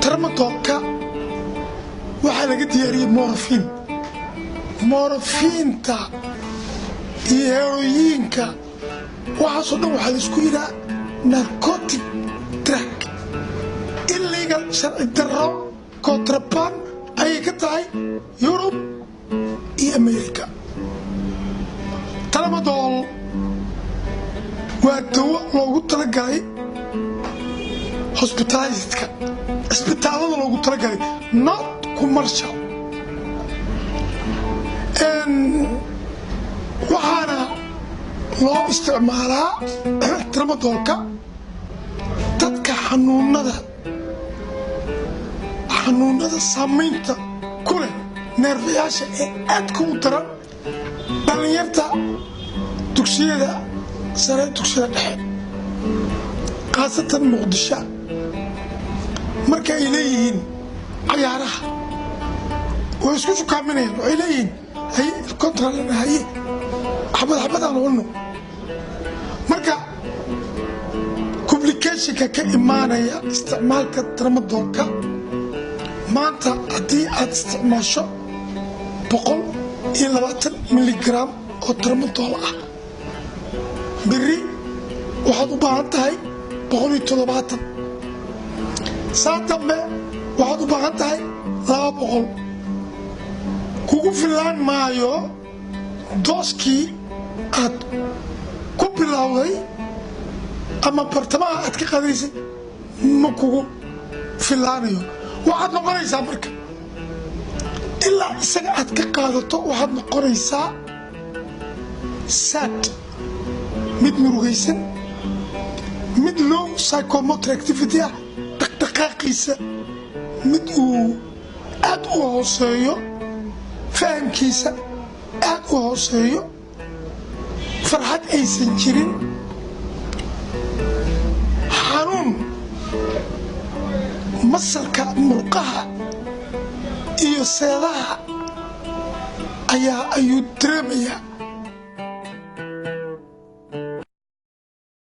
ترمطوكا waxaa laga diyaariyay morfiinta iyo heroinka waxaasoo dhan waxaa la isku yidhaa narcotic drug illegal sharci darro contraband ayay ka tahay Yurub iyo Amerika. Tramadol waa dawo loogu talagalay hospitalizedka isbitaalada loogu talagalay not commercial waxaana loo isticmaalaa tramadolka dadka xanuunada saamaynta ku leh neerfayaasha ee aadka u daran dhalinyarta dugsiyada sare dugsiyada dhexe khaasatan Muqdisho marka ay leeyihiin ciyaaraha way isku shukaaminayaan waxay leeyihiin hay kontraalana haye xabadaan wadno marka complicationka ka imaanaya isticmaalka tramadolka maanta haddii aad isticmaasho 120 milligram oo tramadol ah beri waxaad u baahan tahay 170 saa dambe waxaad u baahan tahay 200 kugu filaan maayo dooskii aad ku bilowday ama bartamaha aad ka qaadaysay ma kugu filaanayo waxaad noqonaysaa marka ilaa isaga aad ka qaadato waxaad noqonaysaa sad mid murugaysan mid low psychomotor activity ah dhaqdhaqaaqiisa mid uu aad u hooseeyo fahamkiisa aad u hooseeyo farxad aysan jirin xanuun masalka murqaha iyo seedaha ayuu dareemayaa